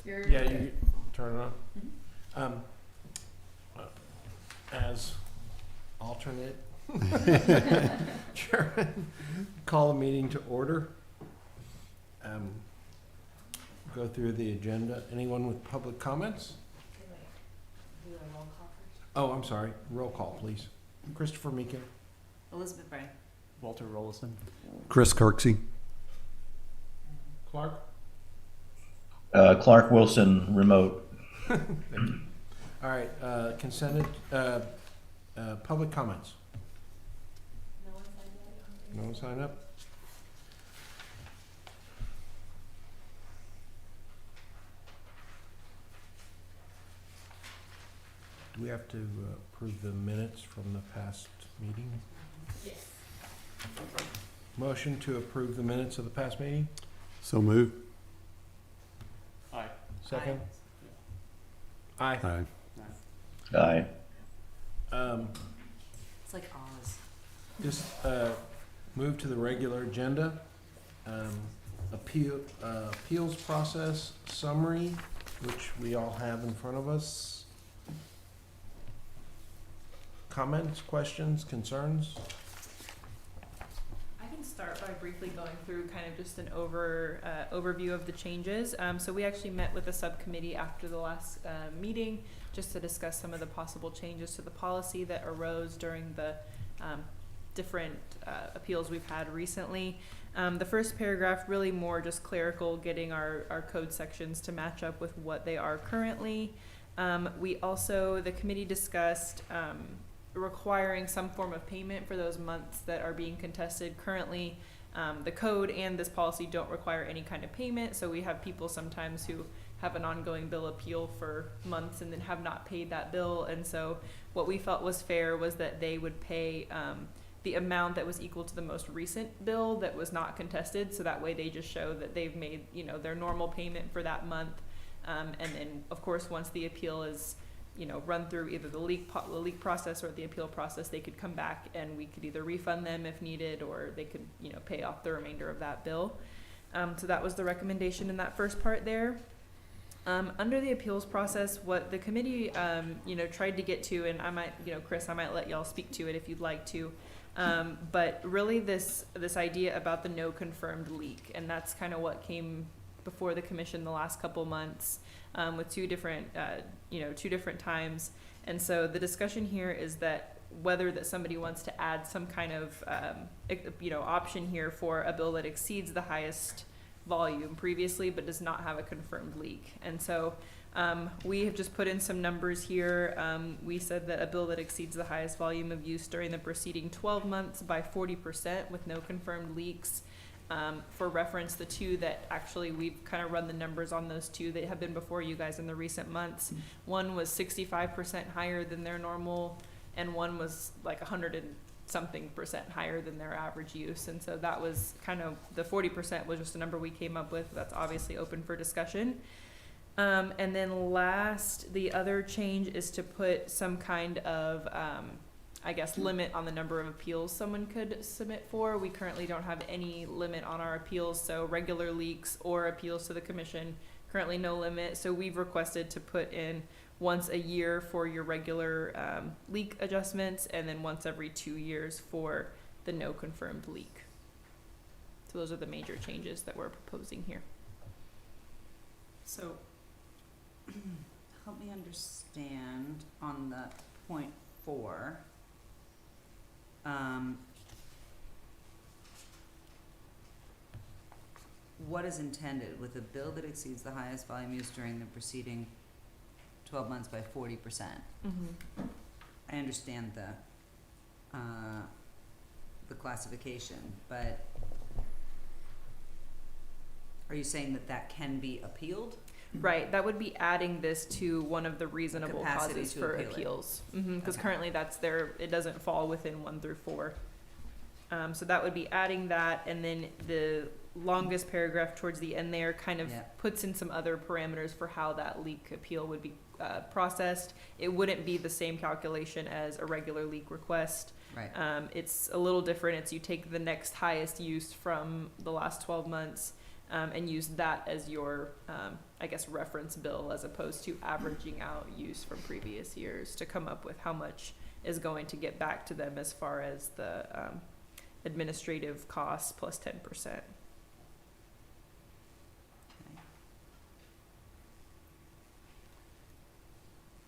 Yeah, you turn it on. Um, as alternate chairman, call the meeting to order. Go through the agenda. Anyone with public comments? Do a roll call first. Oh, I'm sorry. Roll call, please. Christopher Meekin. Elizabeth Bray. Walter Rollison. Chris Kirksey. Clark? Clark Wilson, remote. Thank you. All right, consented, public comments. No one signed yet? No one sign up? Do we have to approve the minutes from the past meeting? Yes. Motion to approve the minutes of the past meeting? So moved. Aye. Second? Aye. Aye. Aye. It's like Oz. Just move to the regular agenda. Appeals process summary, which we all have in front of us. Comments, questions, concerns? I can start by briefly going through kind of just an overview of the changes. So we actually met with the subcommittee after the last meeting just to discuss some of the possible changes to the policy that arose during the different appeals we've had recently. The first paragraph really more just clerical, getting our code sections to match up with what they are currently. We also, the committee discussed requiring some form of payment for those months that are being contested. Currently, the code and this policy don't require any kind of payment, so we have people sometimes who have an ongoing bill appeal for months and then have not paid that bill, and so what we felt was fair was that they would pay the amount that was equal to the most recent bill that was not contested, so that way they just show that they've made, you know, their normal payment for that month, and then of course once the appeal is, you know, run through either the leak process or the appeal process, they could come back and we could either refund them if needed, or they could, you know, pay off the remainder of that bill. So that was the recommendation in that first part there. Under the appeals process, what the committee, you know, tried to get to, and I might, you know, Chris, I might let y'all speak to it if you'd like to, but really this idea about the no confirmed leak, and that's kind of what came before the commission the last couple months. With two different times. And so the discussion here is that whether that somebody wants to add some kind of, option here for a bill that exceeds the highest volume previously, but does not have a confirmed leak. And so we have just put in some numbers here. We said that a bill that exceeds the highest volume of use during the preceding 12 months by 40% with no confirmed leaks. For reference, the two that actually we've kind of run the numbers on, those two that have been before you guys in the recent months. One was 65% higher than their normal, and one was like 100 and something percent higher than their average use. And so that was kind of, the 40% was just a number we came up with. That's obviously open for discussion. And then last, the other change is to put some kind of, limit on the number of appeals someone could submit for. We currently don't have any limit on our appeals, so regular leaks or appeals to the commission, currently no limit. So we've requested to put in once a year for your regular leak adjustments, and then once every 2 years for the no confirmed leak. So those are the major changes that we're proposing here. So, help me understand on the point 4. What is intended with a bill that exceeds the highest volume used during the preceding 12 months by 40%? Mm-hmm. I understand the classification, but are you saying that can be appealed? Right, that would be adding this to one of the reasonable Capacity causes to for appeal it. appeals. Because Okay. currently it doesn't fall within 1 through 4. So that would be adding that, and then the longest paragraph towards the end there kind of Yeah. puts in some other parameters for how that leak appeal would be processed. It wouldn't be the same calculation as a regular leak request. Right. It's a little different. It's you take the next highest use from the last 12 months, and use that as your, I guess, reference bill as opposed to averaging out use from previous years to come up with how much is going to get back to them as far as the administrative costs plus 10%. Okay.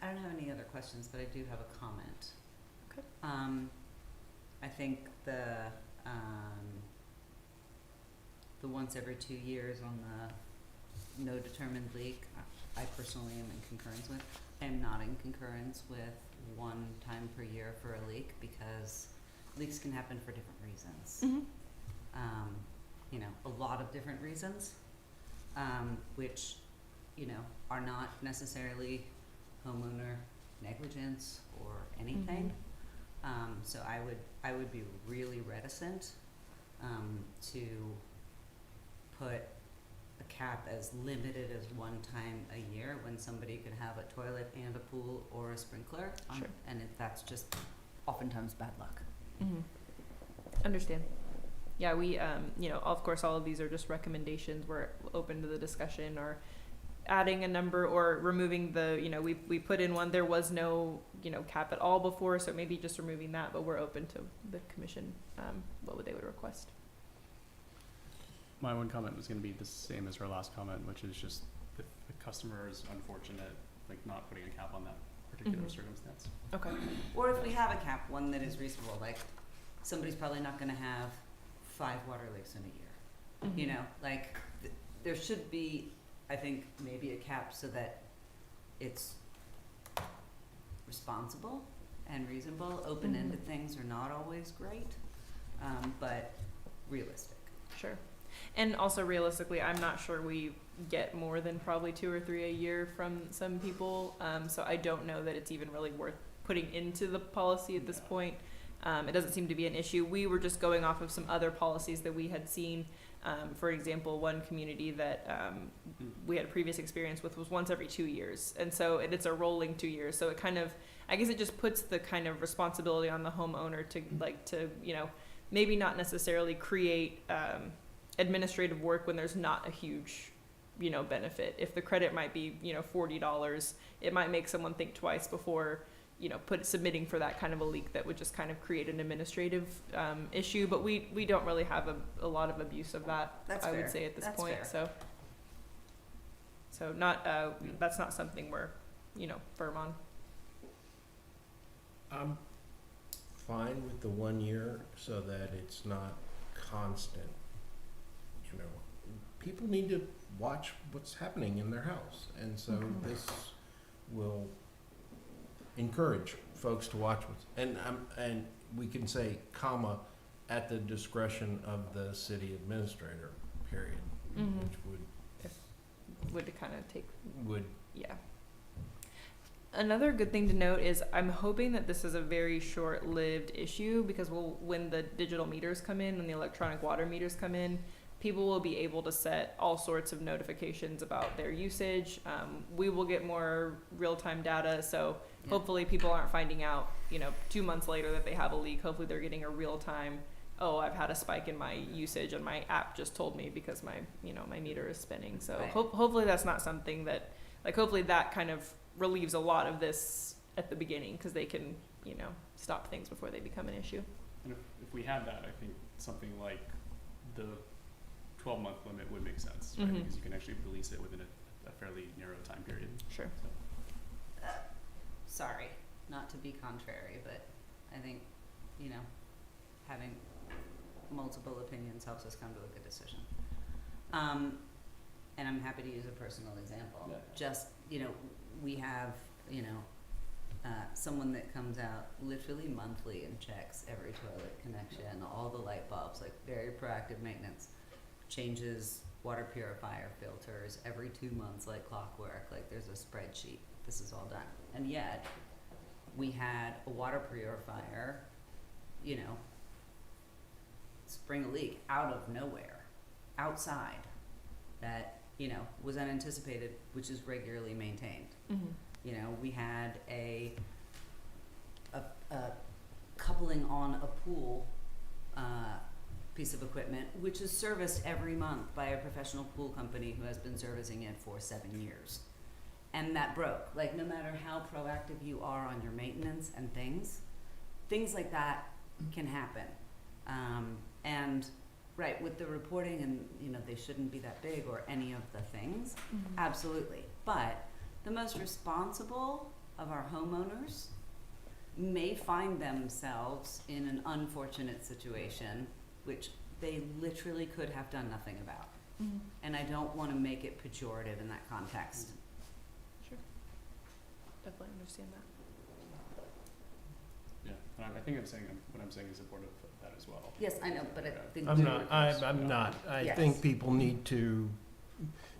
I don't have any other questions, but I do have a comment. Okay. I think the once every 2 years on the no determined leak, I personally am in concurrence with. I am not in concurrence with 1 time per year for a leak because leaks can happen for different reasons. You know, a lot of different reasons, which, you know, are not necessarily homeowner negligence or anything. So I would be really reticent to put a cap as limited as 1 time a year when somebody could have a toilet and a pool or a sprinkler. Sure. And that's just oftentimes bad luck. Understand. Yeah, we, you know, of course, all of these are just recommendations. We're open to the discussion or adding a number or removing the, you know, we put in one, there was no, you know, cap at all before, so maybe just removing that, but we're open to the commission, what would they would request. My one comment was gonna be the same as our last comment, which is just if the customer is unfortunate, like not putting a cap on that particular circumstance. Okay. Or if we have a cap, one that is reasonable, like somebody's probably not gonna have 5 water leaks in a year. You know, like there should be, I think, maybe a cap so that it's responsible and reasonable. Open-ended things are not always great, but realistic. Sure. And also realistically, I'm not sure we get more than probably 2 or 3 a year from some people. So I don't know that it's even really worth putting into the policy at this point. It doesn't seem to be an issue. We were just going off of some other policies that we had seen. For example, one community that we had a previous experience with was once every 2 years. And so it's a rolling 2 years. So it kind of, I guess it just puts the kind of responsibility on the homeowner to like to, you know, maybe not necessarily create administrative work when there's not a huge, you know, benefit. If the credit might be, you know, $40, it might make someone think twice before, you know, submitting for that kind of a leak that would just kind of create an administrative issue. But we don't really have a lot of abuse of that, That's I fair. would say at this That's point. fair. So not that's not something we're, you know, firm on. I'm fine with the 1 year so that it's not constant. You know, people need to watch what's happening in their house, and so this will encourage folks to watch what's, and we can say, comma, at the discretion of the city administrator, period, which Would kind of take, would yeah. Another good thing to note is I'm hoping that this is a very short-lived issue because when the digital meters come in and the electronic water meters come in, people will be able to set all sorts of notifications about their usage. We will get more real-time data, so hopefully people aren't finding out, you know, 2 months later that they have a leak. Hopefully they're getting a real-time, oh, I've had a spike in my usage and my app just told me because my, you know, my meter is spinning. So Right. hopefully that's not something that, like, hopefully that kind of relieves a lot of this at the beginning because they can, you know, stop things before they become an issue. And if we had that, I think something like the 12-month limit would make sense, right? Because you can actually release it within a fairly narrow time period. Sure. So. Sorry, not to be contrary, but I think, you know, having multiple opinions helps us come to a good decision. And I'm happy to use a personal example. Yeah. Just, you know, we have, you know, someone that comes out literally monthly and checks every toilet connection, all the light bulbs, like very proactive maintenance, changes water purifier filters every 2 months like clockwork, like there's a spreadsheet, this is all done. And yet, we had a water purifier, you know, spring a leak out of nowhere, outside, that, you know, was unanticipated, which is regularly maintained. You know, we had a coupling on a pool piece of equipment, which is serviced every month by a professional pool company who has been servicing it for 7 years. And that broke. Like, no matter how proactive you are on your maintenance and things like that can happen. And right, with the reporting and, you know, they shouldn't be that big or any of the things, absolutely. But the most responsible of our homeowners may find themselves in an unfortunate situation, which they literally could have done nothing about. And I don't want to make it pejorative in that context. Sure. Definitely understand that. Yeah, and I think what I'm saying is supportive of that as well. Yes, I know, but I think I'm not, I'm not. I Yes. think people need to,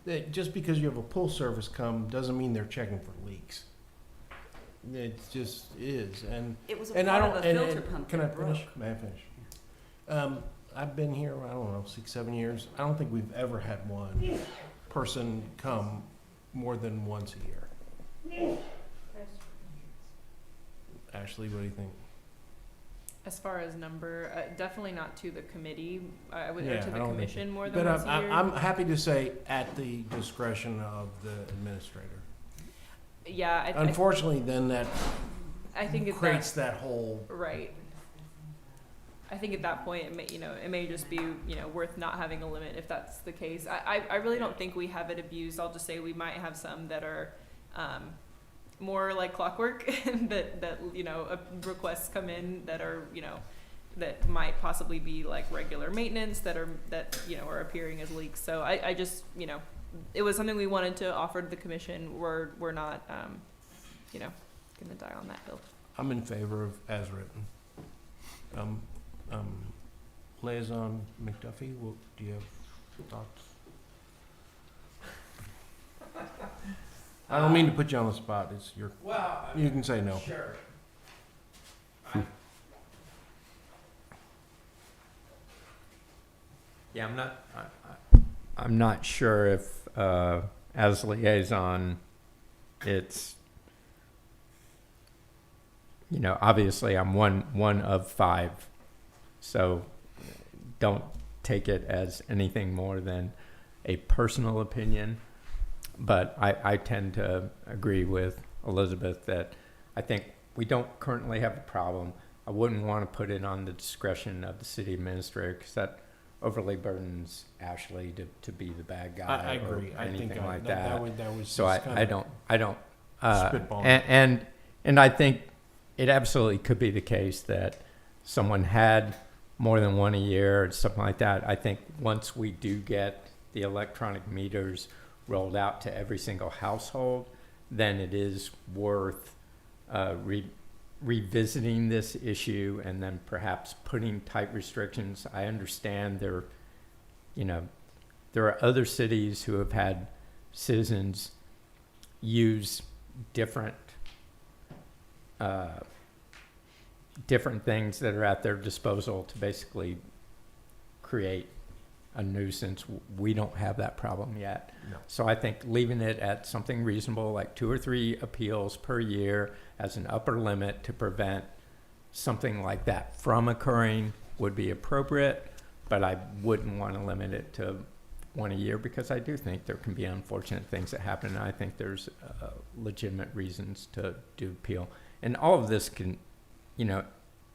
that just because you have a pool service come, doesn't mean they're checking for leaks. It just is, and it was a And I part don't, of a and, filter and pump can I that broke. finish? May I finish? I've been here, I don't know, 6, 7 years. I don't think we've ever had one person come more than once a year. Ashley, what do you think? As far as number, definitely not to the committee. I would, or Yeah, to I the don't think commission more than But once a year. I'm happy to say at the discretion of the administrator. Yeah, Unfortunately, then that I think it's creates that whole, right. I think at that point, it may just be, worth not having a limit if that's the case. I really don't think we have it abused. I'll just say we might have some that are, more like clockwork that requests come in that are, that might possibly be like regular maintenance that are appearing as leaks. So I just, it was something we wanted to offer to the commission. We're not, gonna die on that hill. I'm in favor of as written. Liaison McDuffie, do you have thoughts? I don't mean to put you on the spot, it's your, you can say no. Sure. Yeah, I'm not sure if, as liaison, it's, obviously I'm one of 5, so don't take it as anything more than a personal opinion. But I tend to agree with Elizabeth that I think we don't currently have a problem. I wouldn't want to put it on the discretion of the city administrator because that overly burdens Ashley to be the bad guy I agree, or I think anything like that that. was So just I don't spitballing. and I think it absolutely could be the case that someone had more than one a year or something like that. I think once we do get the electronic meters rolled out to every single household, then it is worth revisiting this issue and then perhaps putting tight restrictions. I understand there are other cities who have had citizens use different things that are at their disposal to basically create a nuisance. We don't have that problem yet. No. So I think leaving it at something reasonable, like 2 or 3 appeals per year as an upper limit to prevent something like that from occurring would be appropriate, but I wouldn't want to limit it to 1 a year because I do think there can be unfortunate things that happen, and I think there's legitimate reasons to do appeal. And all of this can,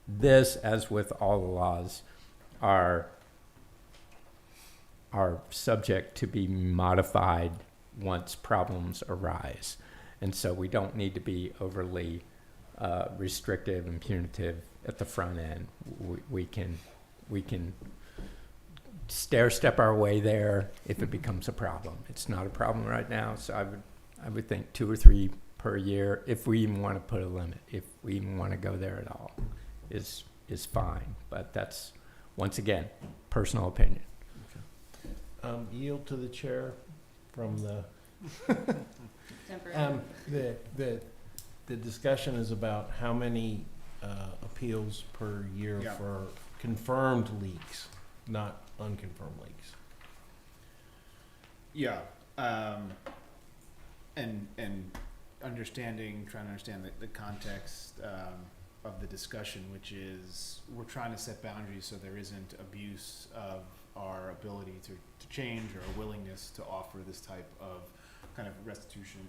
this, as with all the laws, are subject to be modified once problems arise. And so we don't need to be overly restrictive and punitive at the front end. We can stair-step our way there if it becomes a problem. It's not a problem right now, so I would think 2 or 3 per year, if we even want to put a limit, if we even want to go there at all, is fine. But that's, once again, personal opinion. Yield to the chair from the, Temporary. the discussion is about how many appeals per year Yeah. for confirmed leaks, not unconfirmed leaks. Yeah, and trying to understand the context. of the discussion, which is we're trying to set boundaries so there isn't abuse of our ability to change or a willingness to offer this type of kind of restitution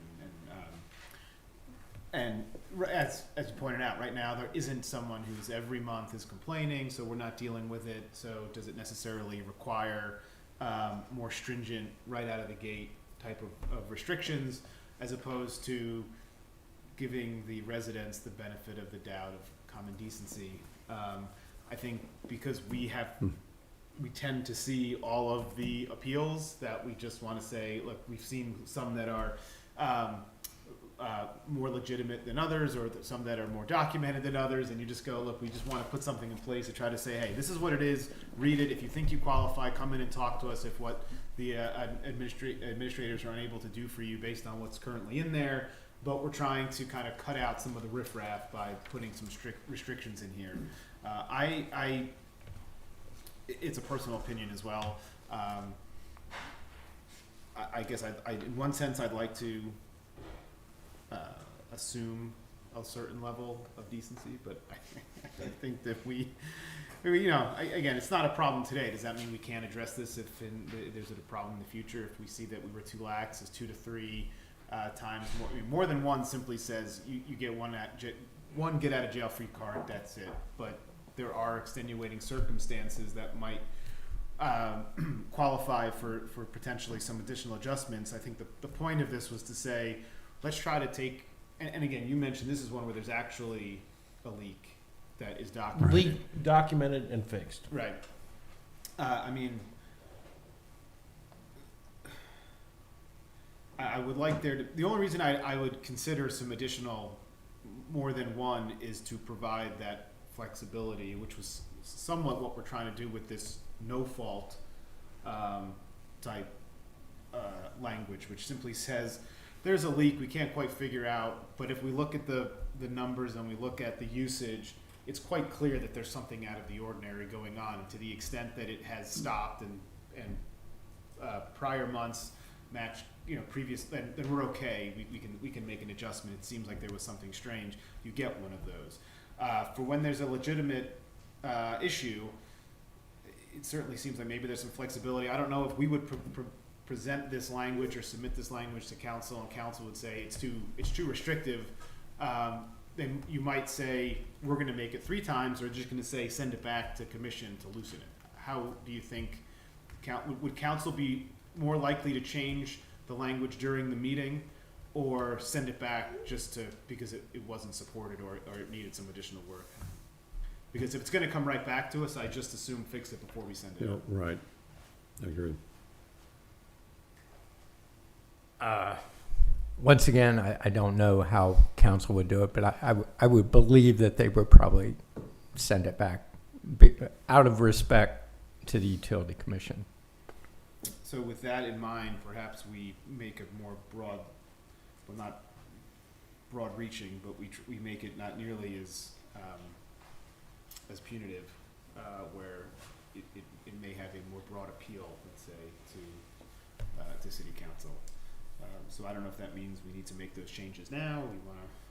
and as you pointed out, right now there isn't someone who's every month is complaining, so we're not dealing with it. So does it necessarily require more stringent right out of the gate type of restrictions, as opposed to giving the residents the benefit of the doubt of common decency? I think because we tend to see all of the appeals that we just want to say, look, we've seen some that are more legitimate than others, or some that are more documented than others, and you just go, look, we just want to put something in place to try to say, hey, this is what it is, read it. If you think you qualify, come in and talk to us if what the administrators are unable to do for you based on what's currently in there. But we're trying to kind of cut out some of the riffraff by putting some strict restrictions in here. It's a personal opinion as well. I guess in one sense, I'd like to assume a certain level of decency, but I think that again, it's not a problem today. Does that mean we can't address this if there's a problem in the future? If we see that we were too lax, as 2 to 3 times more than one simply says you get one get out of jail free card, that's it. But there are extenuating circumstances that might qualify for potentially some additional adjustments. I think the point of this was to say, let's try to take, and again, you mentioned this is one where there's actually a leak that is documented. Leak documented and fixed. Right. I mean, I would like the only reason I would consider some additional, more than one, is to provide that flexibility, which was somewhat what we're trying to do with this no fault type language, which simply says there's a leak we can't quite figure out, but if we look at the numbers and we look at the usage, it's quite clear that there's something out of the ordinary going on. And to the extent that it has stopped and prior months match previous, then we're okay. We can make an adjustment. It seems like there was something strange. You get one of those. For when there's a legitimate issue, it certainly seems like maybe there's some flexibility. I don't know if we would present this language or submit this language to council, and council would say it's too restrictive. Then you might say we're going to make it 3 times, or just going to say send it back to commission to loosen it. How do you think would council be more likely to change the language during the meeting, or send it back just because it wasn't supported or it needed some additional work? Because if it's going to come right back to us, I just assume fix it before we send it. Yeah, out. right. I agree. Once again, I don't know how council would do it, but I would believe that they would probably send it back out of respect to the utility commission. So with that in mind, perhaps we make a more broad, well, not broad-reaching, but we make it not nearly as punitive, where it may have a more broad appeal, let's say, to city council. So I don't know if that means we need to make those changes now.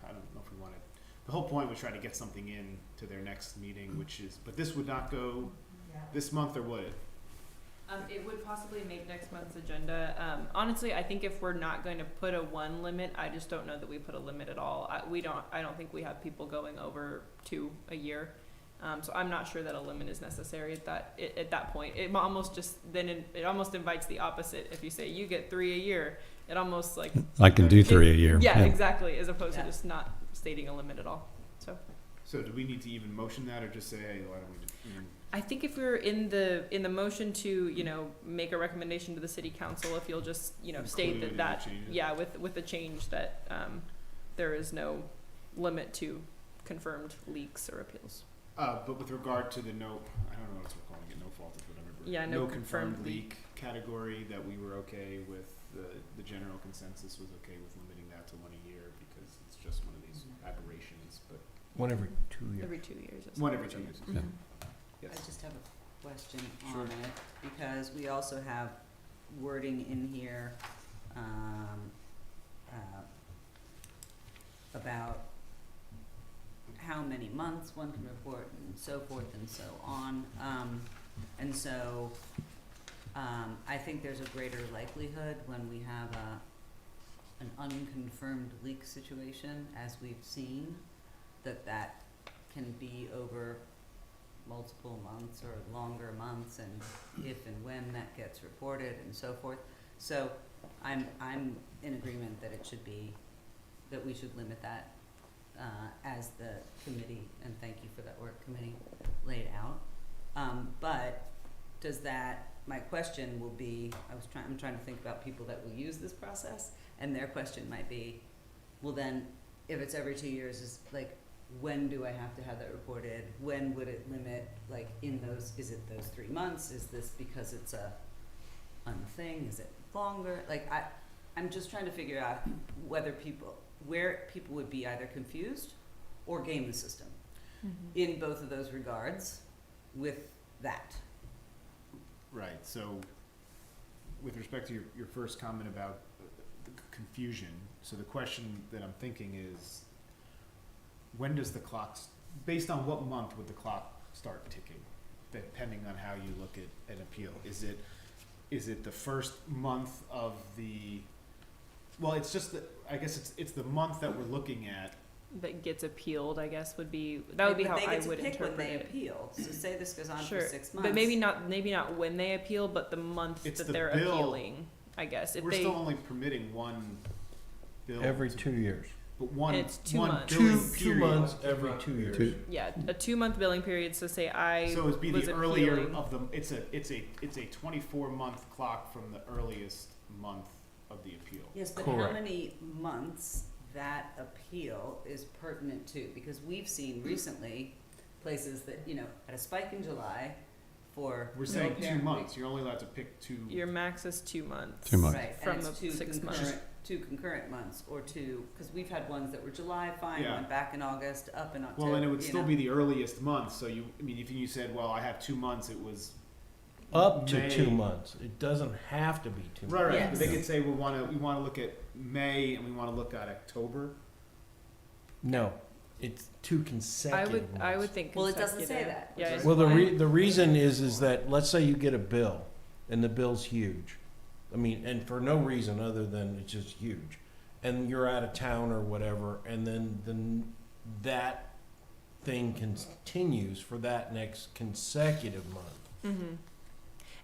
I don't know if we want to. The whole point was try to get something in to their next meeting, but this would not go this month, or would it? It would possibly make next month's agenda. Honestly, I think if we're not going to put a 1 limit, I just don't know that we put a limit at all. I don't think we have people going over 2 a year. So I'm not sure that a limit is necessary at that point. It almost it almost invites the opposite. If you say you get 3 a year, it almost like I can do 3 a year. Yeah, exactly. As opposed to just not stating a limit at all. So do we need to even motion that, or just say, hey, why don't we just? I think if we're in the motion to make a recommendation to the city council, if you'll just state that with the change that there is no limit to confirmed leaks or appeals. But with regard to the I don't know what we're calling it, no fault or whatever. But Yeah, no confirmed leak category, that we were okay with. The general consensus was okay with limiting that to 1 a year, because it's just one of these aberrations. But 1 every 2 years. Every 2 years. one every 2 years. Mhm. Yes. I just have a question Sure. on it, because we also have wording in here about how how many months one can report and so forth and so on. And so, I think there's a greater likelihood when we have an unconfirmed leak situation, as we've seen, that can be over multiple months or longer months, and if and when that gets reported and so forth. So I'm in agreement that it should be, that we should limit that, as the committee, and thank you for that work committee laid out. But does that, my question will be, I'm trying to think about people that will use this process, and their question might be, well then, if it's every 2 years, is like, when do I have to have that reported? When would it limit, like, in those, is it those 3 months? Is this because it's a thing? Is it longer? Like, I'm just trying to figure out where people would be either confused or game the system in both of those regards with that. Right, so with respect to your first comment about the confusion, so the question that I'm thinking is, when does the clock, based on what month would the clock start ticking, depending on how you look at an appeal? Is it the first month of the, well, it's just, I guess it's the month that we're looking at. That gets appealed, I guess, would be, that would be how I would interpret it. But they get to pick when they appeal, so say this goes on Sure, for 6 months. but maybe not when they appeal, but the month It's that the they're bill. appealing, I guess. If We're they, still only permitting one bill. Every 2 years. But one, It's 2 one months. billing Two period. months every 2 years. Two- yeah, a 2-month billing period, so say I So it'd be was the earlier appealing. of the, it's a 24-month clock from the earliest month of the appeal. Yes, but how Correct. many months that appeal is pertinent to? Because we've seen recently places that, you know, had a spike in July for We're no saying 2 apparent months, you're only allowed to pick two. Your max is 2 months. 2 months. Right, From and it's the 6 months. two concurrent months, or two, because we've had ones that were July, fine, Yeah. went back in August, up in October. Well, and it would you still know. be the earliest month, so you, I mean, if you said, well, I have 2 months, it was. Up to May. 2 months. It doesn't have to be 2 months. Right, right, Yes. but they could say, we wanna look at May and we wanna look at October. No, it's 2 consecutive months. I would think Well, it doesn't say consecutive. that, Yeah, which it's is Well, why- the reason is that, let's say you get a bill, and the bill's huge. I mean, and for no reason other than it's just huge. And you're out of town or whatever, and then that thing continues for that next consecutive month. Mm-hmm.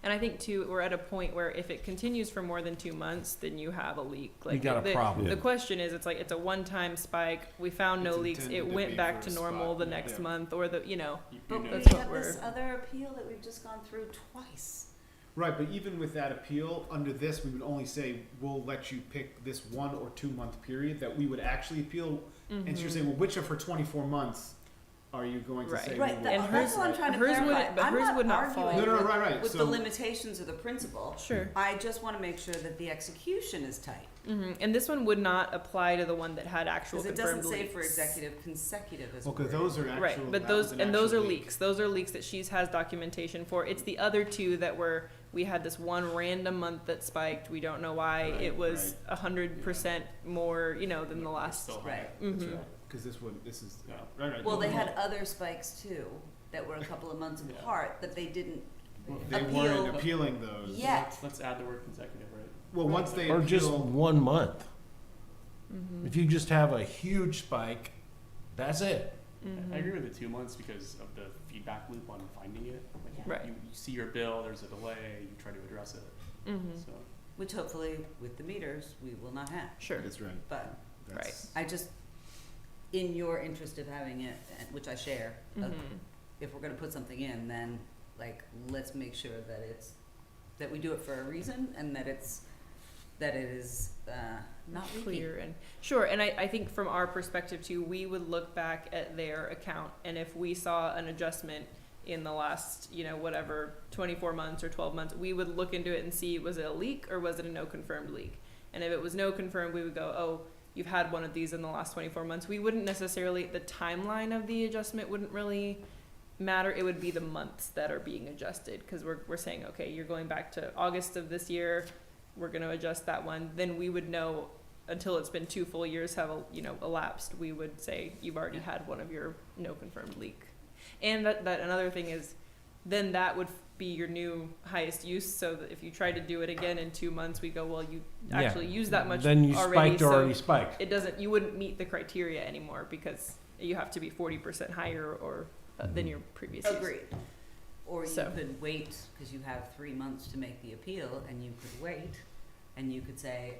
And I think too, we're at a point where if it continues for more than 2 months, then you have a leak. You got a the, problem. Yeah. The question is, it's like, it's a one-time spike. We found no It's leaks. intended It to went be back for to a normal spot, the yeah. next month, or the, you know. But we That's what have this we're- other appeal that we've just gone through twice. Right, but even with that appeal, under this, we would only say, we'll let you pick this 1 or 2 month period that we would actually appeal. And so you're Mhm. saying, well, which of her 24 months are you going to Right. say? Right, we that, will- And that's hers- what I'm trying to hers would- clarify. but I'm hers not would not arguing fall. No, no, with, right, right, with so. the limitations of the principle. Sure. I just want to make sure that the execution is tight. hmm And this one would not apply to the one that had actual Because it confirmed doesn't say leaks. for executive consecutive as Well, a because word. those are actual. Right, but that those was an and those are actual leak. leaks. Those are leaks that she's has documentation for. It's the other 2 that were, we had this one random month that spiked. We don't know why. Right, It was 100% more, you know, than the last. Still high. Right. That's Mhm. right, because this is, Yeah. right, right. Well, they no, had other spikes too, that were a couple of months Yeah. apart, that they didn't They appeal. weren't appealing those. Yeah. Let's add the word consecutive, right? Well, once they Or just appeal, 1 month. Mhm. If you just have a huge spike, that's it. Mhm. I agree with the 2 months because of the feedback loop on finding it. Like Right. you see your bill, there's a delay, you try to address it. Mhm. So Which hopefully with the meters, we will not have. Sure. that's right. But That's- I just, in your interest of having it, and which I share, Mhm. if we're gonna put something in, then like, let's make sure that it's, that we do it for a reason and that it is, not leaky. Clear and sure. And I think from our perspective too, we would look back at their account, and if we saw an adjustment in the last, you know, whatever, 24 months or 12 months, we would look into it and see, was it a leak or was it a no confirmed leak? And if it was no confirmed, we would go, oh, you've had one of these in the last 24 months. We wouldn't necessarily, the timeline of the adjustment wouldn't really matter. It would be the months that are being adjusted, because we're saying, okay, you're going back to August of this year, we're going to adjust that one. Then we would know until it's been 2 full years have, elapsed, we would say you've already had one of your no confirmed leak. And that another thing is, then that would be your new highest use, so that if you try to do it again in 2 months, we go, well, you Yeah. actually used that much Then you already, spiked so already spiked. it doesn't, you wouldn't meet the criteria anymore, because you have to be 40% higher or than your previous use. Agreed. Or you So- could wait, because you have 3 months to make the appeal, and you could wait, and you could say,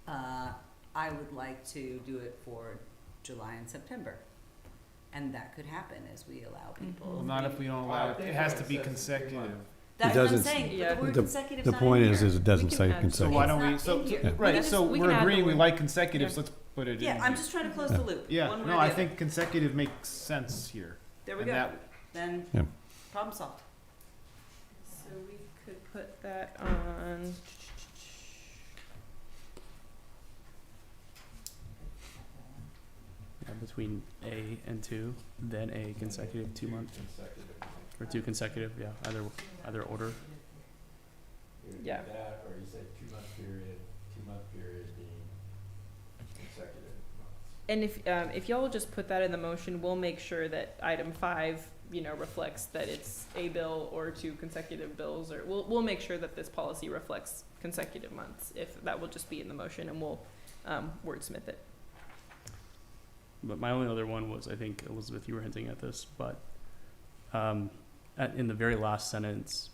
I would like to do it for July and September. And that could happen as we allow people. Well, not if we don't allow it. It has to be consecutive. That's what I'm doesn't- saying, Yeah. but the word The- consecutive's The not point in is, here. it doesn't can say add- So consecutive. why It's don't we? not So in here. Yeah. right. Yeah. So We can we're add the agreeing we word. like consecutive. Yeah. So let's put it Yeah, in. I'm here. just trying to close the loop. Yeah. One way No, or I the other. think consecutive makes sense here. There we and go. that- Then, Yeah. problem solved. So we could put that on. Yeah, between A and 2, then a consecutive 2 month, or 2 consecutive, yeah, either order. Yeah. That, or you said 2 month period, 2 month period being consecutive months. And if y'all will just put that in the motion, we'll make sure that item 5, reflects that it's a bill or 2 consecutive bills, or we'll make sure that this policy reflects consecutive months. If that will just be in the motion, and we'll wordsmith it. But my only other one was, I think, Elizabeth, you were hinting at this, but in the very last sentence,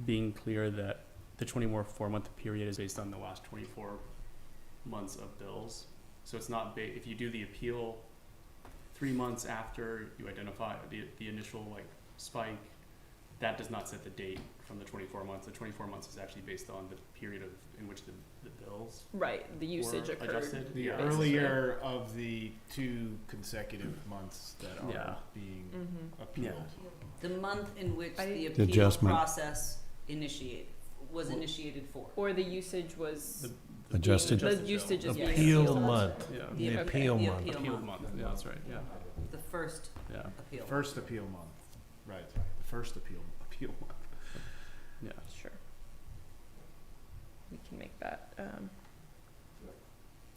being clear that the 24-month period is based on the last 24 months of bills. So it's not, if you do the appeal 3 months after you identify the initial spike, that does not set the date from the 24 months. The 24 months is actually based on the period in which the bills Right, the usage were occurred. adjusted. The Yeah. earlier of the 2 consecutive months that are Yeah. being Mm-hmm. appealed. The month in which I- the The appeal adjustment. process was initiated for. Or the usage was. Adjusted. The usage is being Appeal appealed. month. Yeah. The The okay, appeal the month. appeal Appealed month. month, yeah, that's right, yeah, The first yeah, appeal. First appeal month. Right. The first appeal month. yeah. Sure. We can make that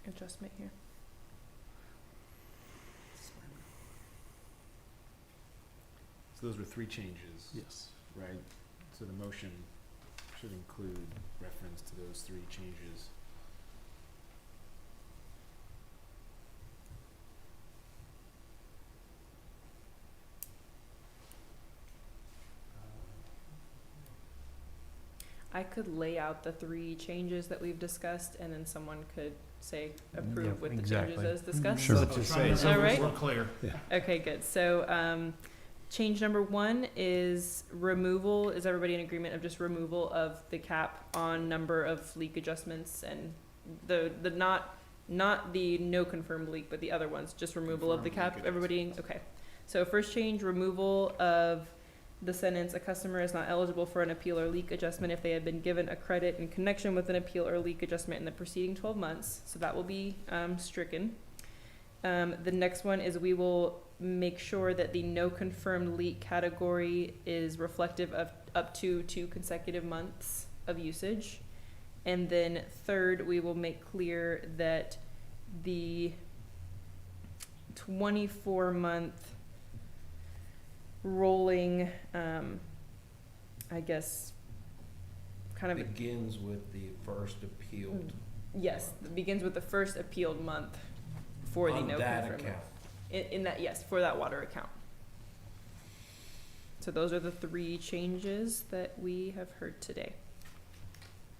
adjustment here. So those were 3 changes. Yes. Right. So the motion should include reference to those 3 changes. I could lay out the 3 changes that we've discussed, and then someone could say approve Yeah, with the exactly. changes as discussed. Sure. So to say, so All right. we're clear. Okay, good. So, change number 1 is removal. Is everybody in agreement of just removal of the cap on number of leak adjustments and the not the no confirmed leak, but the other ones, just removal of the Confirmed cap? leak Everybody, okay. So first change, removal of the sentence, a customer is not eligible for an appeal or leak adjustment if they had been given a credit in connection with an appeal or leak adjustment in the preceding 12 months. So that will be stricken. The next one is we will make sure that the no confirmed leak category is reflective of up to 2 consecutive months of usage. And then third, we will make clear that the 24-month rolling, I guess, kind of, Begins with the first appealed. yes, it begins with the first appealed month for the on no that confirmed. account. In that, yes, for that water account. So those are the 3 changes that we have heard today.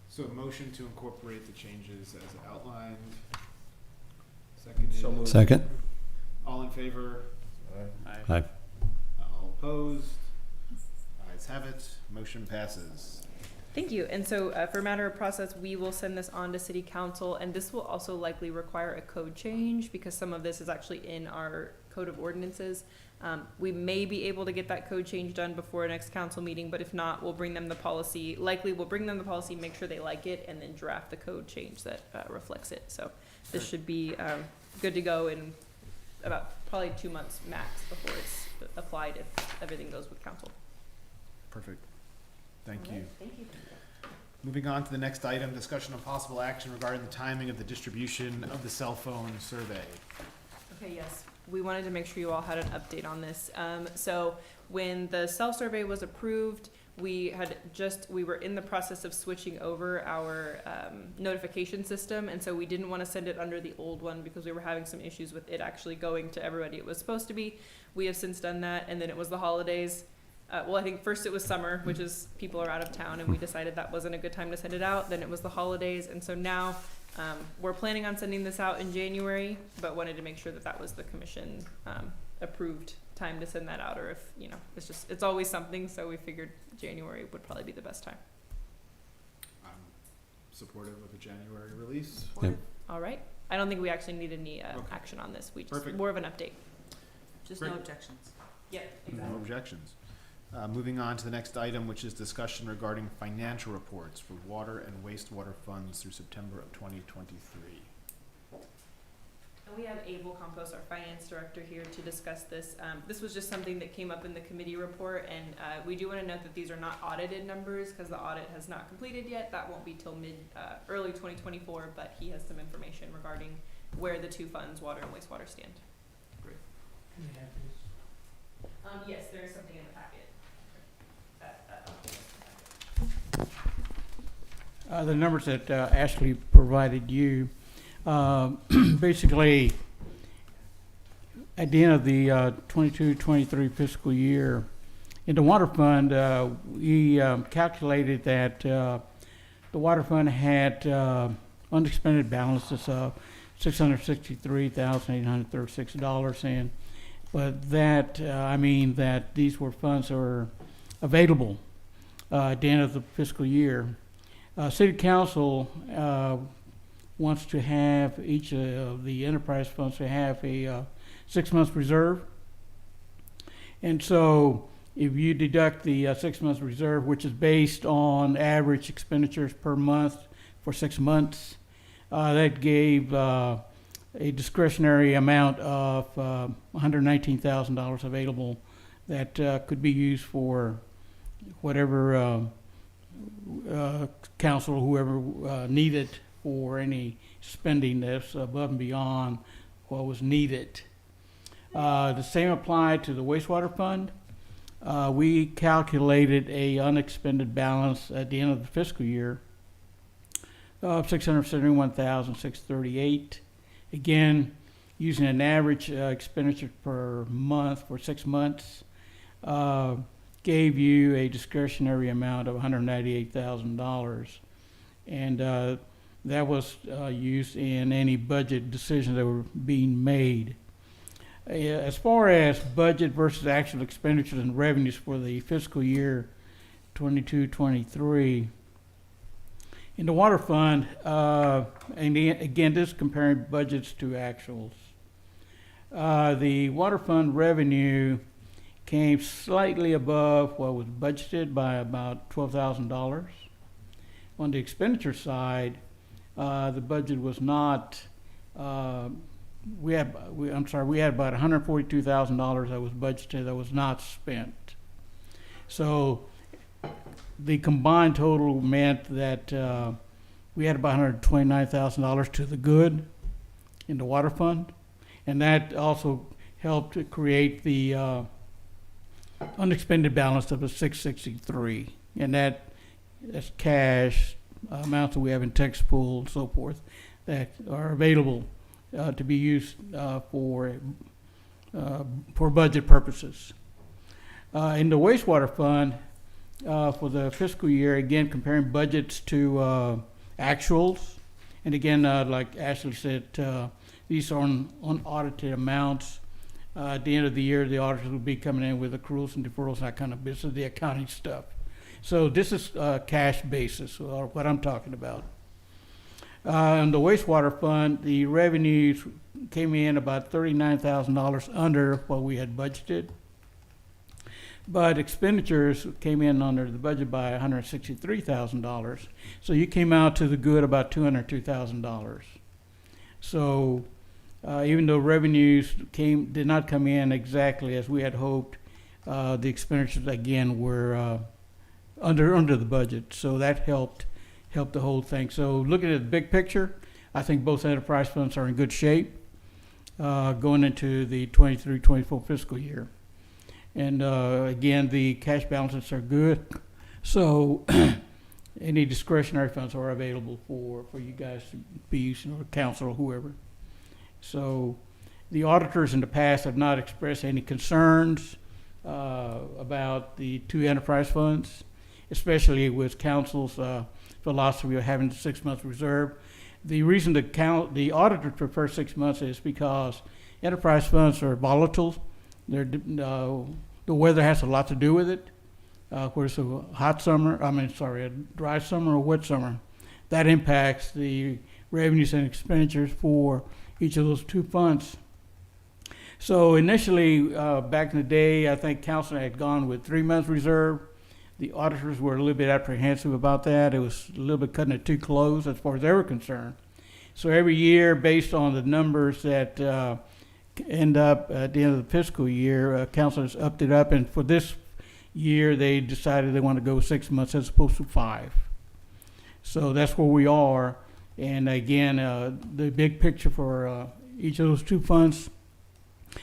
So a motion to incorporate the changes as outlined. Seconded. So moved. Second? All in favor? I, Aye. All opposed? Ayes have it. Motion passes. Thank you. And so for matter of process, we will send this on to City Council, and this will also likely require a code change because some of this is actually in our Code of Ordinances. We may be able to get that code change done before our next council meeting, but if not, we'll bring them the policy. Likely, we'll bring them the policy, make sure they like it, and then draft the code change that reflects it. So this should be good to go in about probably 2 months max before it's applied if everything goes with council. Perfect. Thank you. Thank you. Moving on to the next item, discussion of possible action regarding the timing of the distribution of the cell phone survey. Okay, yes, we wanted to make sure you all had an update on this. So when the cell survey was approved, we were in the process of switching over our notification system, and so we didn't want to send it under the old one because we were having some issues with it actually going to everybody it was supposed to be. We have since done that, and then it was the holidays. Well, I think first it was summer, which is people are out of town, and we decided that wasn't a good time to send it out. Then it was the holidays, and so now we're planning on sending this out in January, but wanted to make sure that that was the commission approved time to send that out, or if, you know, it's always something, so we figured January would probably be the best time. I'm supportive of a January release. Yep. All right. I don't think we actually need any Okay. action on this. We just, Perfect. more of an update. Just Great. no objections. Yeah, No objections. Moving on to the next item, which is discussion regarding financial reports for water and wastewater funds through September of 2023. And we have Abel Campos, our finance director, here to discuss this. This was just something that came up in the committee report, and we do want to note that these are not audited numbers because the audit has not completed yet. That won't be till early 2024, but he has some information regarding where the two funds, water and wastewater, stand. Great. Yes, there is something in the packet. The numbers that Ashley provided you, basically, at the end of the 22-23 fiscal year, in the water fund, we calculated that the water fund had unexpended balances of $663,836, and but that I mean that these were funds that were available at the end of the fiscal year. City Council wants to have each of the enterprise funds to have a 6-month reserve. And so if you deduct the 6-month reserve, which is based on average expenditures per month for 6 months, that gave a discretionary amount of $119,000 available that could be used for whatever council, whoever needed for any spending that's above and beyond what was needed. The same applied to the wastewater fund. We calculated a unexpended balance at the end of the fiscal year of $671,638. Again, using an average expenditure per month for 6 months, gave you a discretionary amount of $198,000, and that was used in any budget decisions that were being made. As far as budget versus actual expenditures and revenues for the fiscal year 22-23, in the water fund, and again, this is comparing budgets to actuals. The water fund revenue came slightly above what was budgeted by about $12,000. On the expenditure side, the budget was not. We had about $142,000 that was budgeted that was not spent. So the combined total meant that we had about $129,000 to the good in the water fund, and that also helped to create the unexpended balance of a $663, and that's cash amounts that we have in tax pool and so forth that are available to be used for budget purposes. In the wastewater fund, for the fiscal year, again comparing budgets to actuals, and again, like Ashley said, these are unaudited amounts. At the end of the year, the auditors will be coming in with accruals and deferrals, that kind of business, the accounting stuff. So this is cash basis, or what I'm talking about. On the wastewater fund, the revenues came in about $39,000 under what we had budgeted, but expenditures came in under the budget by $163,000. So you came out to the good about $202,000. So even though revenues did not come in exactly as we had hoped, the expenditures again were under the budget. So that helped help the whole thing. So looking at the big picture, I think both enterprise funds are in good shape going into the 23-24 fiscal year. And again, the cash balances are good. So any discretionary funds are available for you guys to be using, or council or whoever. So the auditors in the past have not expressed any concerns about the two enterprise funds, especially with council's philosophy of having the 6 month reserve. The reason the auditors prefer 6 months is because enterprise funds are volatile. The weather has a lot to do with it. Whereas a a dry summer or wet summer, that impacts the revenues and expenditures for each of those two funds. So initially, back in the day, I think council had gone with 3 months reserve. The auditors were a little bit apprehensive about that. It was a little bit cutting it too close as far as they were concerned. So every year, based on the numbers that end up at the end of the fiscal year, council has upped it up. And for this year, they decided they want to go 6 months as opposed to 5. So that's where we are. And again, the big picture for each of those two funds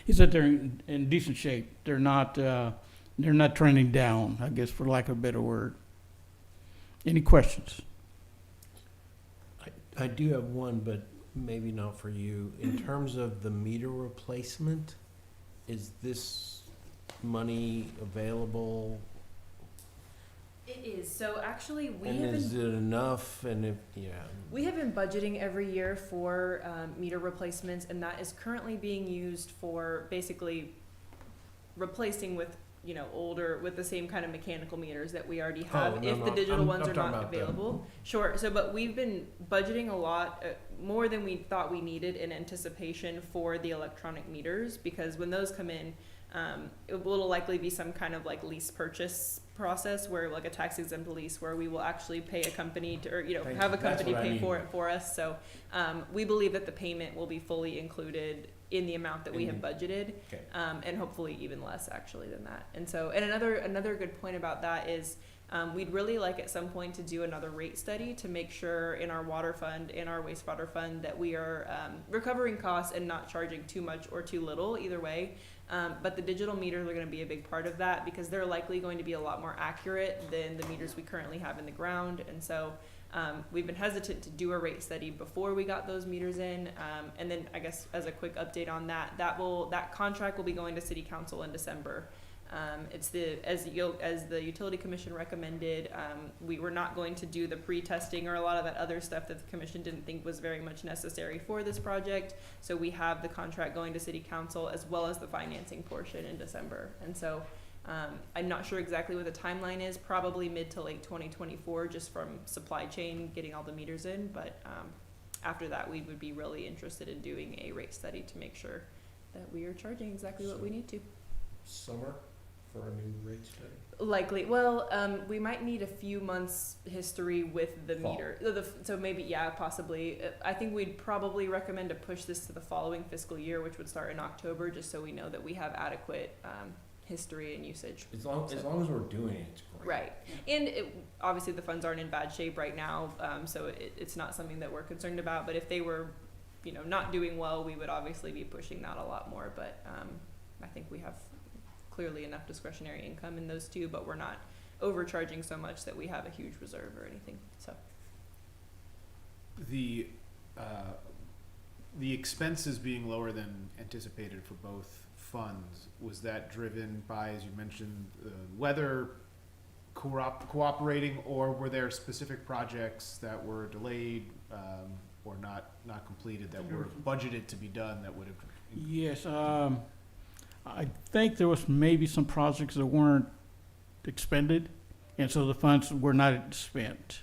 is that they're in decent shape. They're not trending down, I guess, for lack of a better word. Any questions? I do have one, but maybe not for you. In terms of the meter replacement, is this money available? It is. So actually, And is it enough? And if, we have been budgeting every year for meter replacements, and that is currently being used for basically replacing with older, with the same kind of mechanical meters that we already have, if the digital ones are not available. Sure. So, but we've been budgeting a lot, more than we thought we needed in anticipation for the electronic meters, because when those come in, it will likely be some kind of like lease purchase process, where like a tax exempt lease, where we will actually pay a company to, or have a company pay for it for us. So we believe that the payment will be fully included in the amount that we have budgeted, and hopefully even less actually than that. And so, and another good point about that is we'd really like at some point to do another rate study to make sure in our water fund and our wastewater fund that we are recovering costs and not charging too much or too little, either way. But the digital meters are going to be a big part of that, because they're likely going to be a lot more accurate than the meters we currently have in the ground. And so we've been hesitant to do a rate study before we got those meters in. And then I guess as a quick update on that contract will be going to City Council in December. It's as the Utility Commission recommended, we were not going to do the pre-testing or a lot of that other stuff that the Commission didn't think was very much necessary for this project. So we have the contract going to City Council as well as the financing portion in December. And so I'm not sure exactly what the timeline is, probably mid to late 2024, just from supply chain getting all the meters in. But after that, we would be really interested in doing a rate study to make sure that we are charging exactly what we need to. Summer for a new rate study? Likely. Well, we might need a few months history with the Fall. meter. So maybe, yeah, possibly. I think we'd probably recommend to push this to the following fiscal year, which would start in October, just so we know that we have adequate history and usage. As long as we're doing it, it's great. Right. And obviously the funds aren't in bad shape right now, so it's not something that we're concerned about. But if they were, not doing well, we would obviously be pushing that a lot more. But I think we have clearly enough discretionary income in those two, but we're not overcharging so much that we have a huge reserve or anything. So The expenses being lower than anticipated for both funds, was that driven by, as you mentioned, weather cooperating, or were there specific projects that were delayed or not completed that were budgeted to be done that would have? Yes, I think there was maybe some projects that weren't expended, and so the funds were not spent.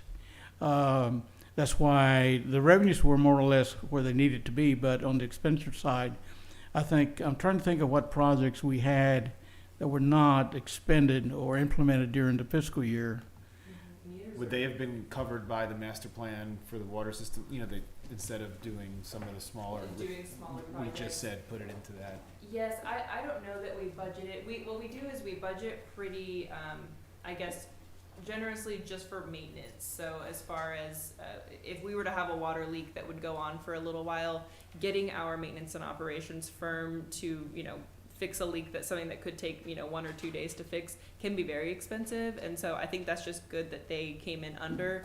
That's why the revenues were more or less where they needed to be, but on the expenditure side, I'm trying to think of what projects we had that were not expended or implemented during the fiscal year. Would they have been covered by the master plan for the water system? They, instead of doing some of the smaller, we just said put it into that. yes, I don't know that we budgeted. What we do is we budget pretty, I guess, generously just for maintenance. So as far as if we were to have a water leak that would go on for a little while, getting our maintenance and operations firm to, fix a leak, that's something that could take, 1 or 2 days to fix, can be very expensive. And so I think that's just good that they came in under.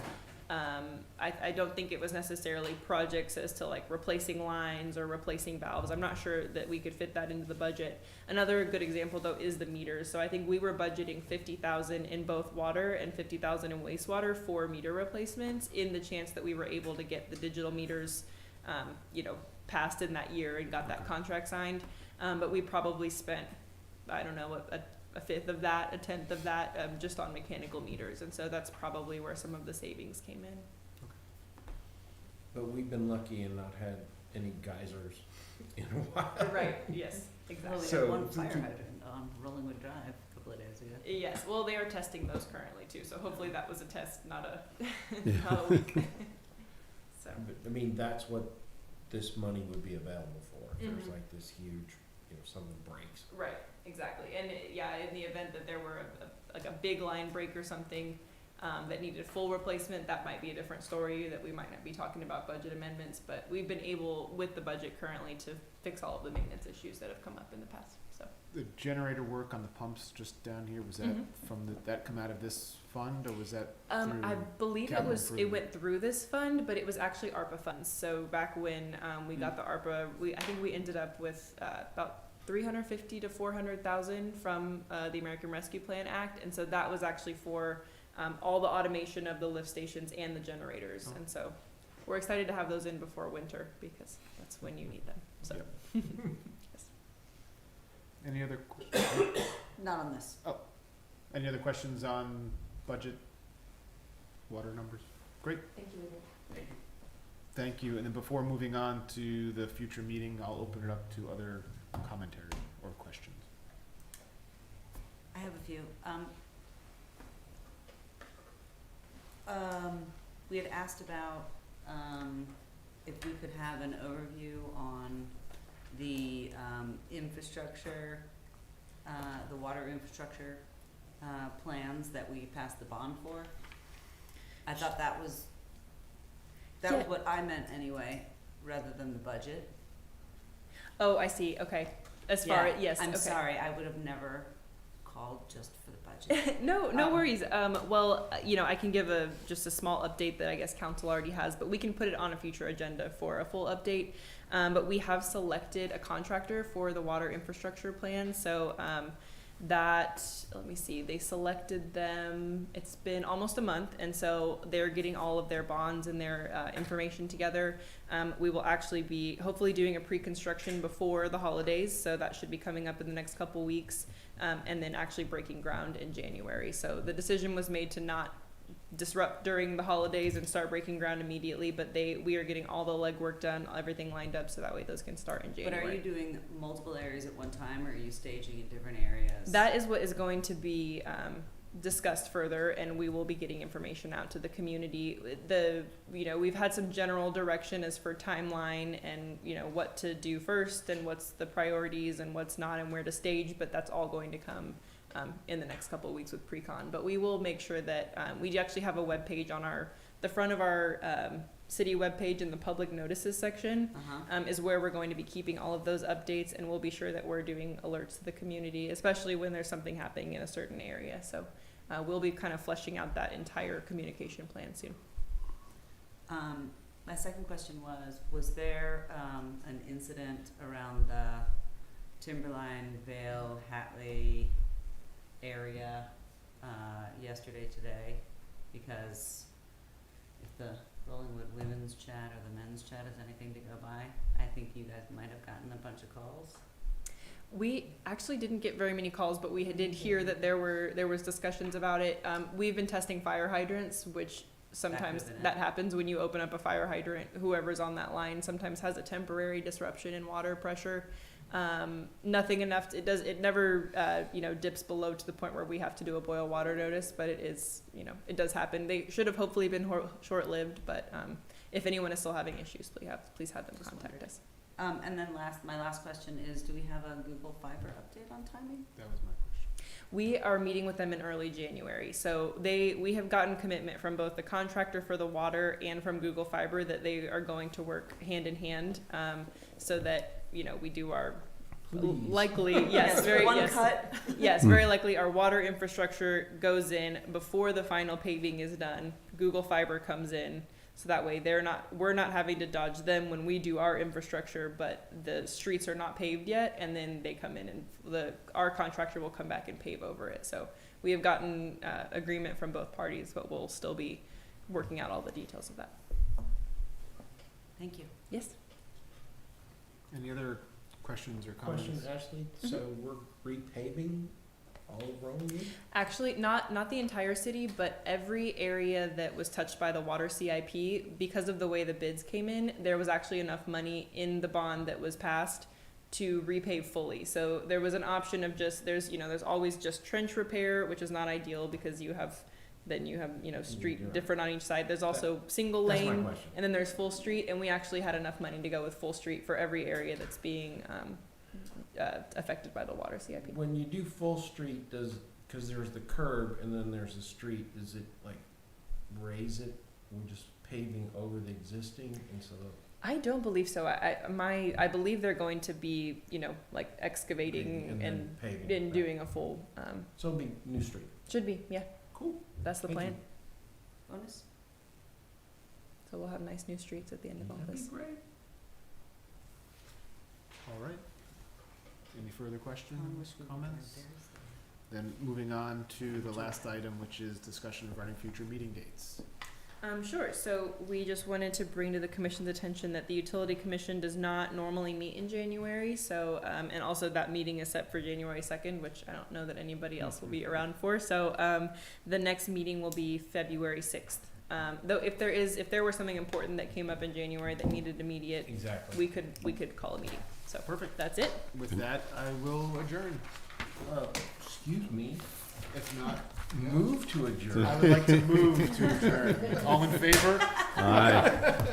I don't think it was necessarily projects as to like replacing lines or replacing valves. I'm not sure that we could fit that into the budget. Another good example though is the meters. So I think we were budgeting 50,000 in both water and 50,000 in wastewater for meter replacements, in the chance that we were able to get the digital meters, passed in that year and got that contract signed. But we probably spent, I don't know, a fifth of that, a tenth of that, just on mechanical meters. And so that's probably where some of the savings came in. But we've been lucky and not had any geysers in a while. Right, yes, Well, exactly. we So- had one fire hydrant on Rollingwood Drive a couple of days ago. Yes, well, they are testing those currently too, so hopefully that was a test, not a, Yeah. not a leak. So, But, I mean, that's what this money would be available for. If there's Mhm. like this huge, something breaks. right, exactly. And yeah, in the event that there were like a big line break or something, that needed full replacement, that might be a different story that we might not be talking about budget amendments, but we've been able, with the budget currently, to fix all of the maintenance issues that have come up in the past, so. The generator work on the pumps just down here, was that Mhm. that come out of this fund, or was that I through believe capital it improvement? went through this fund, but it was actually ARPA funds. So back when we got the ARPA, I think we ended up with about 350 to 400,000 from the American Rescue Plan Act, and so that was actually for all the automation of the lift stations and the generators. Oh. And so we're excited to have those in before winter, because that's when you need them. So. Yep. Any other Not on this. any other questions on budget, water numbers? Great, Thank you. thank you. And then before moving on to the future meeting, I'll open it up to other commentary or questions. I have a few. We had asked about, if we could have an overview on the, infrastructure, the water infrastructure, plans that we passed the bond for. I thought that was Yeah. what I meant anyway, rather than the budget. Oh, I see. Okay. As far as, yes. I'm okay. sorry, I would have never called just for the budget. No Um, worries. Well, I can give just a small update that I guess council already has, but we can put it on a future agenda for a full update. But we have selected a contractor for the water infrastructure plan. So let me see, they selected them, it's been almost a month, and so they're getting all of their bonds and their information together. We will actually be hopefully doing a pre-construction before the holidays, so that should be coming up in the next couple weeks, and then actually breaking ground in January. So the decision was made to not disrupt during the holidays and start breaking ground immediately, but we are getting all the legwork done, everything lined up, so that way those can start in January. But are you doing multiple areas at one time, or are you staging in different areas? That is what is going to be discussed further, and we will be getting information out to the community. We've had some general direction as for timeline and, what to do first and what's the priorities and what's not and where to stage, but that's all going to come in the next couple of weeks with pre-con. But we will make sure that we actually have a web page on the front of our city webpage in the public notices section. Is where we're going to be keeping all of those updates, and we'll be sure that we're doing alerts to the community, especially when there's something happening in a certain area. So we'll be kind of fleshing out that entire communication plan soon. My second question was there an incident around the Timberline, Vale, Hatley area yesterday, today? Because if the Rollingwood Women's Chat or the Men's Chat is anything to go by, I think you guys might have gotten a bunch of calls. We actually didn't get very many calls, but we did hear that there was discussions about it. We've been testing fire hydrants, which sometimes That could've been it. that happens when you open up a fire hydrant. Whoever's on that line sometimes has a temporary disruption in water pressure. Nothing enough. It never dips below to the point where we have to do a boil water notice, but it is, it does happen. They should have hopefully been short-lived, but if anyone is still having issues, please have them contact us. And then my last question is, do we have a Google Fiber update on timing? That was my question. We are meeting with them in early January. So we have gotten commitment from both the contractor for the water and from Google Fiber that they are going to work hand in hand, so that, we do our Please. likely, yes, very, yes, very likely our water infrastructure goes in before the final paving is done. Google Fiber comes in. So that way we're not having to dodge them when we do our infrastructure, but the streets are not paved yet, and then they come in and our contractor will come back and pave over it. So we have gotten agreement from both parties, but we'll still be working out all the details of that. Thank you. Yes. Any other questions or comments? Question, Ashley, so we're repaving all of Roman? Actually, not the entire city, but every area that was touched by the water CIP, because of the way the bids came in, there was actually enough money in the bond that was passed to repave fully. So there was an option of there's always just trench repair, which is not ideal because you have street You're right. different on each side. There's also single That's my lane, question. and then there's full street, and we actually had enough money to go with full street for every area that's being affected by the water CIP. When you do full street, because there's the curb and then there's the street, does it like raise it? We're just paving over the existing instead of I don't believe so. I believe they're going to be, like excavating and and then paving? and right. doing a full, So it'll be new street. should be, yeah. Cool. That's the Thank plan. you. Bonus? So we'll have nice new streets at the end of all That'd be this. great. All right. Any further questions, Wish we were comments? there. Then moving on to the last item, which is discussion regarding future meeting dates. Sure. So we just wanted to bring to the commission's attention that the Utility Commission does not normally meet in January. So, and also that meeting is set for January 2nd, which I don't know that anybody else will be around for. So, the next meeting will be February 6th. Though if there were something important that came up in January that needed immediate, Exactly. we could call a meeting. So Perfect. that's it. With that, I will adjourn. Excuse me. If not, Move to adjourn. I would like to move to adjourn. All in favor? Aye.